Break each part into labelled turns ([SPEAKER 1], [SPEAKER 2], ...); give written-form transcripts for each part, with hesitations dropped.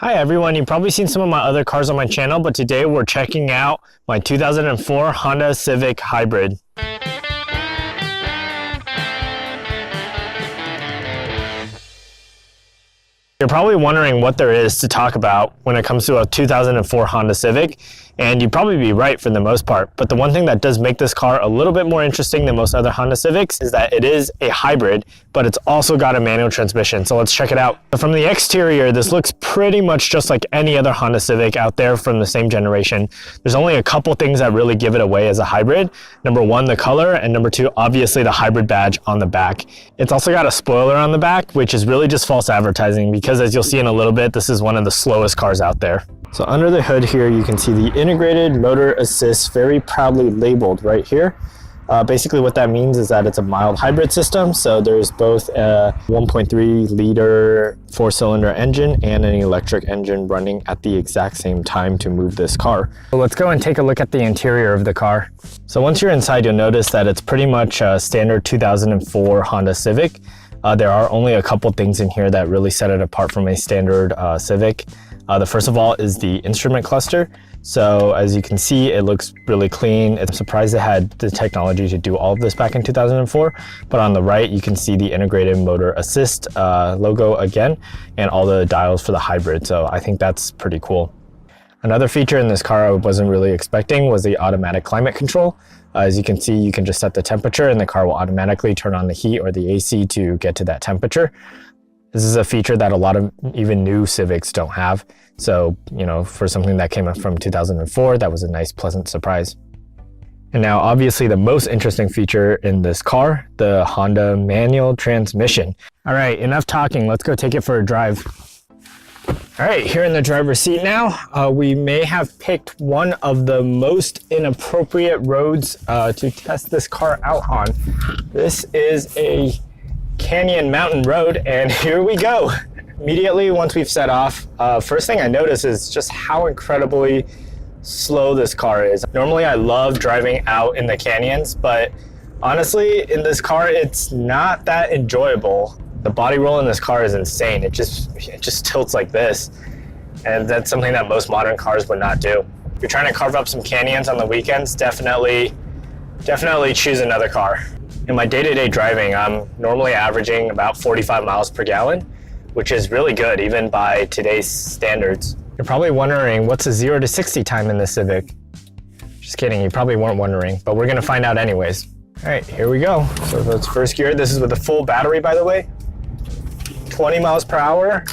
[SPEAKER 1] Hi everyone, you've probably seen some of my other cars on my channel, but today we're checking out my 2004 Honda Civic Hybrid. You're probably wondering what there is to talk about when it comes to a 2004 Honda Civic, and you'd probably be right for the most part. But the one thing that does make this car a little bit more interesting than most other Honda Civics is that it is a hybrid, but it's also got a manual transmission. So let's check it out. From the exterior, this looks pretty much just like any other Honda Civic out there from the same generation. There's only a couple things that really give it away as a hybrid. Number one, the color, and number two, obviously the hybrid badge on the back. It's also got a spoiler on the back, which is really just false advertising because as you'll see in a little bit, this is one of the slowest cars out there. So under the hood here, you can see the integrated motor assist very proudly labeled right here. Basically what that means is that it's a mild hybrid system. So there's both a 1.3 liter 4-cylinder engine and an electric engine running at the exact same time to move this car. So let's go and take a look at the interior of the car. So once you're inside, you'll notice that it's pretty much a standard 2004 Honda Civic. There are only a couple things in here that really set it apart from a standard Civic. The first of all is the instrument cluster. So as you can see, it looks really clean. I'm surprised it had the technology to do all of this back in 2004. But on the right, you can see the integrated motor assist logo again, and all the dials for the hybrid. So I think that's pretty cool. Another feature in this car I wasn't really expecting was the automatic climate control. As you can see, you can just set the temperature and the car will automatically turn on the heat or the AC to get to that temperature. This is a feature that a lot of even new Civics don't have. So, you know, for something that came up from 2004, that was a nice, pleasant surprise. And now, obviously, the most interesting feature in this car, the Honda manual transmission. All right, enough talking. Let's go take it for a drive. All right, here in the driver's seat now, we may have picked one of the most inappropriate roads to test this car out on. This is a canyon mountain road, and here we go. Immediately once we've set off, first thing I notice is just how incredibly slow this car is. Normally I love driving out in the canyons, but honestly in this car it's not that enjoyable. The body roll in this car is insane. It just tilts like this, and that's something that most modern cars would not do. If you're trying to carve up some canyons on the weekends, definitely choose another car. In my day-to-day driving, I'm normally averaging about 45 miles per gallon, which is really good even by today's standards. You're probably wondering what's the 0 to 60 time in this Civic? Just kidding, you probably weren't wondering, but we're gonna find out anyways. All right, here we go. So that's first gear. This is with a full battery, by the way. 20 miles per hour.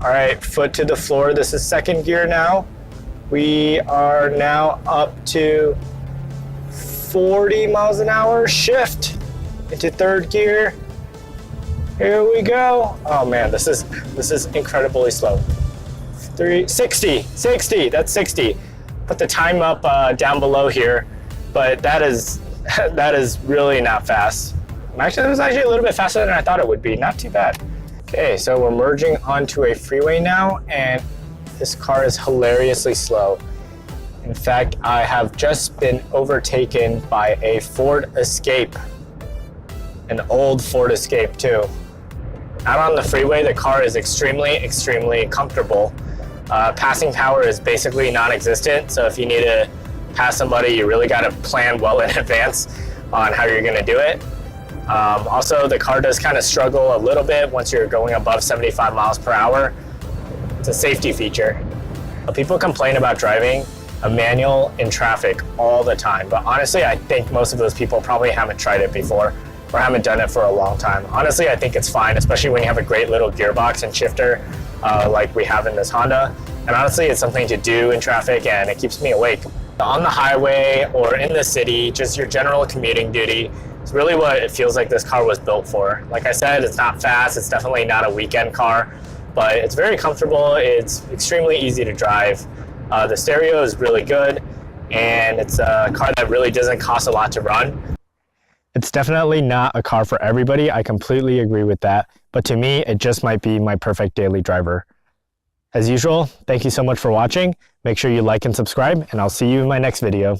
[SPEAKER 1] All right, foot to the floor. This is second gear now. We are now up to 40 miles an hour. Shift into third gear. Here we go. Oh man, this is incredibly slow. 60, that's 60. Put the time up down below here, but that is really not fast. Actually, it was actually a little bit faster than I thought it would be. Not too bad. Okay, so we're merging onto a freeway now, and this car is hilariously slow. In fact, I have just been overtaken by a Ford Escape, an old Ford Escape too. Out on the freeway, the car is extremely comfortable. Passing power is basically non-existent, so if you need to pass somebody, you really got to plan well in advance on how you're going to do it. Also, the car does kind of struggle a little bit once you're going above 75 miles per hour. It's a safety feature. People complain about driving a manual in traffic all the time, but honestly, I think most of those people probably haven't tried it before or haven't done it for a long time. Honestly, I think it's fine, especially when you have a great little gearbox and shifter like we have in this Honda. And honestly, it's something to do in traffic and it keeps me awake. On the highway or in the city, just your general commuting duty, it's really what it feels like this car was built for. Like I said, it's not fast, it's definitely not a weekend car, but it's very comfortable, it's extremely easy to drive. The stereo is really good, and it's a car that really doesn't cost a lot to run. It's definitely not a car for everybody, I completely agree with that, but to me, it just might be my perfect daily driver. As usual, thank you so much for watching. Make sure you like and subscribe, and I'll see you in my next video.